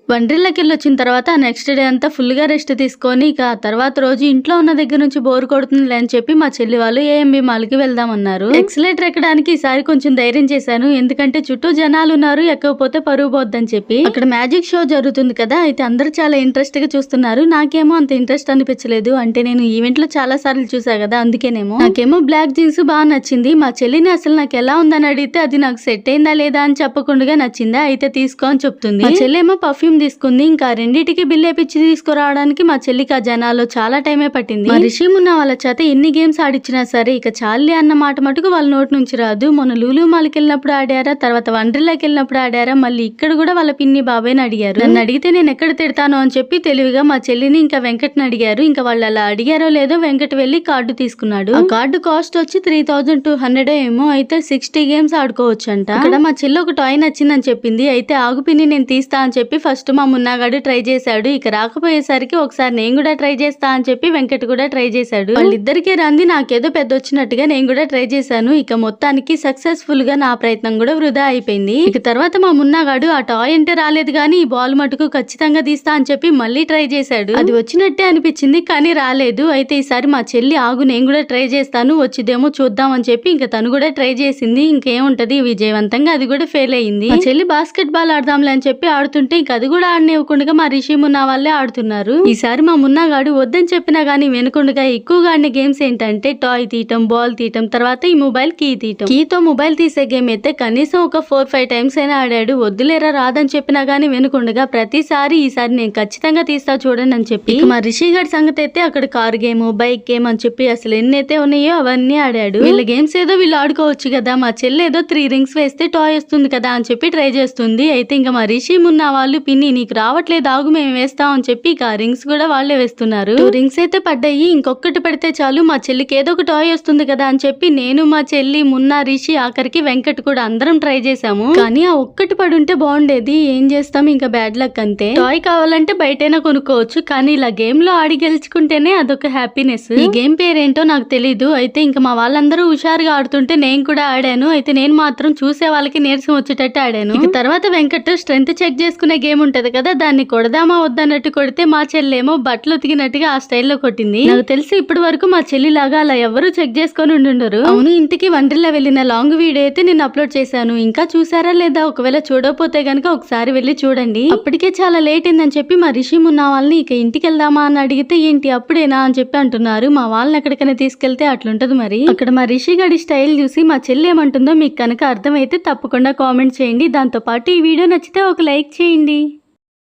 వండ్రిల్లకెళ్ళొచ్చిన తర్వాత next day అంతా ఫుల్‌గా రెస్ట్ తీసుకొని, ఇక ఆ తర్వాత రోజు ఇంట్లో ఉన్న దగ్గర నుంచి బోర్ కొడుతుందిలే అని చెప్పి మా చెల్లి వాళ్ళు ఏఎంబీ మాల్‌కి వెళ్దామన్నారు. ఎక్సలేటర్ ఎక్కడానికి ఈసారి కొంచెం ధైర్యం చేశాను. ఎందుకంటే చుట్టూ జనాలున్నారు, ఎక్కకపోతే పరువు పోద్దని చెప్పి. అక్కడ మ్యాజిక్ షో జరుగుతుంది కదా! అయితే అందరూ చాలా ఇంట్రెస్ట్‌గా చూస్తున్నారు. నాకేమో అంత ఇంట్రెస్ట్ అనిపించలేదు. అంటే నేను ఈవెంట్‌లో చాలా సార్లు చూసా కదా! అందుకేనేమో. నాకేమో బ్లాక్ జీన్స్ బాగా నచ్చింది. మా చెల్లిని అసలు నాకు ఎలా ఉందని అడిగితే అది నాకు సెట్ అయిందా లేదా అని చెప్పకుండా నచ్చిందా అయితే తీసుకో అని చెప్తుంది. మా చెల్లేమో పర్ఫ్యూమ్ తీసుకుంది. ఇంకా రెండింటికి బిల్ వేపించి తీసుకురావడానికి మా చెల్లికి ఆ జనాల్లో చాలా టైమే పట్టింది. మా రిషి ఉన్న వాళ్ళ చేత ఎన్ని గేమ్స్ ఆడిచ్చినా సరే ఇక చాలే అన్న మాట మటుకు వాళ్ళ నోటి నుంచి రాదు. మొన్న లూలు మాల్కి వెళ్ళినప్పుడు ఆడారా, తర్వాత వండర్లాకి వెళ్ళినప్పుడు ఆడారా, మళ్ళీ ఇక్కడ కూడా వాళ్ళ పిన్ని బాబాయ్ని అడిగారు. నన్ను అడిగితే నేను ఎక్కడ తిడతాను అని చెప్పి తెలివిగా మా చెల్లిని ఇంకా వెంకట్ని అడిగారు. ఇంకా వాళ్ళు అలా అడిగారో లేదో వెంకట్ వెళ్లి కార్డు తీసుకున్నాడు. ఆ కార్డు కాస్ట్ వచ్చి 3200 ఏమో. అయితే 60 గేమ్స్ ఆడుకోవచ్చు అంట. ఇక్కడ మా చెల్లి ఒక టాయ్ నచ్చిందని చెప్పింది. అయితే ఆగు పిన్ని నేను తీస్తా అని చెప్పి ఫస్ట్ మా మున్నాగాడు ట్రై చేశాడు. ఇక రాకపోయేసరికి ఒకసారి నేను కూడా ట్రై చేస్తా అని చెప్పి వెంకట్ కూడా ట్రై చేశాడు. వాళ్ళిద్దరికీ రంది నాకేదో పెద్ద వచ్చినట్టుగా నేను కూడా ట్రై చేశాను. ఇక మొత్తానికి సక్సెస్ఫుల్ గా నా ప్రయత్నం కూడా వృధా అయిపోయింది. ఇక తర్వాత మా మున్నాగాడు ఆ టాయ్ అంటే రాలేదు కానీ ఈ బాల్ మటుకు ఖచ్చితంగా తీస్తా అని చెప్పి మళ్ళీ ట్రై చేశాడు. అది వచ్చినట్టే అనిపించింది కానీ రాలేదు. అయితే ఈసారి మా చెల్లి ఆగు నేను కూడా ట్రై చేస్తాను వచ్చిదేమో చూద్దాం అని చెప్పి ఇంకా తను కూడా ట్రై చేసింది. ఇంకేముంటది విజయవంతంగా అది కూడా ఫెయిల్ అయ్యింది. మా చెల్లి బాస్కెట్ బాల్ ఆడదాంలే అని చెప్పి ఆడుతుంటే ఇంక అది కూడా ఆడనివ్వకుండా మా రిషి మున్నా వాళ్ళే ఆడుతున్నారు. ఈసారి మా మున్నాగాడు వద్దని చెప్పినా గానీ వెనుకుండగా ఎక్కువగా ఆడిన గేమ్స్ ఏంటంటే టాయ్ తీయటం, బాల్ తీయటం, తర్వాత ఈ మొబైల్ కీ తీయటం. కీతో మొబైల్ తీసే గేమ్ అయితే కనీసం ఒక 4-5 టైమ్స్ అయినా ఆడాడు. వద్దులేరా రాదని చెప్పినా గానీ వెనుకుండగా ప్రతిసారి ఈసారి నేను ఖచ్చితంగా తీస్తా చూడండి అని చెప్పి మా రిషి గారి సంగతి అయితే అక్కడ కార్ గేమ్, బైక్ గేమ్ అని చెప్పి అసలు ఎన్నైతే ఉన్నాయో అవన్నీ ఆడాడు. వీళ్ళ గేమ్స్ ఏదో వీళ్ళు ఆడుకోవచ్చు కదా, మా చెల్లి ఏదో 3 రింగ్స్ వేస్తే టాయ్ వస్తుంది కదా అని చెప్పి ట్రై చేస్తుంది. అయితే ఇంకా మా రిషి మున్నా వాళ్ళు పిన్ని నీకు రావట్లేదు ఆగు మేము వేస్తాం అని చెప్పి ఇక రింగ్స్ కూడా వాళ్ళే వేస్తున్నారు. 2 రింగ్స్ అయితే పడ్డాయి. ఇంకొకటి పడితే చాలు మా చెల్లికి ఏదో ఒక టాయ్ వస్తుంది కదా అని చెప్పి నేను, మా చెల్లి, మున్నా, రిషి, ఆఖరికి వెంకట్ కూడా అందరం ట్రై చేసాము. కానీ ఆ ఒక్కటి పడుంటే బాగుండేది. ఏం చేస్తాం ఇంకా బ్యాడ్ లక్ అంతే. టాయ్ కావాలంటే బయటైనా కొనుక్కోవచ్చు కానీ ఇలా గేమ్ లో ఆడి గెలుచుకుంటేనే అదొక హ్యాపీనెస్. ఈ గేమ్ పేరేంటో నాకు తెలీదు. అయితే ఇంకా మా వాళ్ళందరూ హుషారుగా ఆడుతుంటే నేను కూడా ఆడాను. అయితే నేను మాత్రం చూసే వాళ్ళకి నీరసం వచ్చేటట్టు ఆడాను. ఇక తర్వాత వెంకట్ స్ట్రెంత్ చెక్ చేసుకునే గేమ్ ఉంటది కదా, దాన్ని కొడదామా వద్దన్నట్టు కొడితే మా చెల్లేమో బట్టలు ఉతికినట్టుగా ఆ స్టైల్లో కొట్టింది. నాకు తెలిసి ఇప్పటి వరకు మా చెల్లి లాగా అలా ఎవరు చెక్ చేసుకొని ఉండుండరు. అవును ఇంటికి వండర్లా వెళ్ళిన లాంగ్ వీడియో అయితే నేను అప్లోడ్ చేశాను. ఇంకా చూసారా లేదా? ఒకవేళ చూడకపోతే గనక ఒకసారి వెళ్ళి చూడండి. అప్పటికే చాలా లేట్ అయిందని చెప్పి మా రిషి మున్న వాళ్ళని ఇక ఇంటికి వెళ్దామా అని అడిగితే ఏంటి అప్పుడేనా అని చెప్పి అంటున్నారు. మా వాళ్ళని ఎక్కడికైనా తీసుకెళ్తే అట్లుంటది మరి. అక్కడ మా రిషి గడి స్టైల్ చూసి మా చెల్లి ఏమంటుందో మీకు కనుక అర్థమైతే తప్పకుండా కామెంట్ చేయండి. దాంతో పాటు ఈ వీడియో నచ్చితే ఒక లైక్ చేయండి.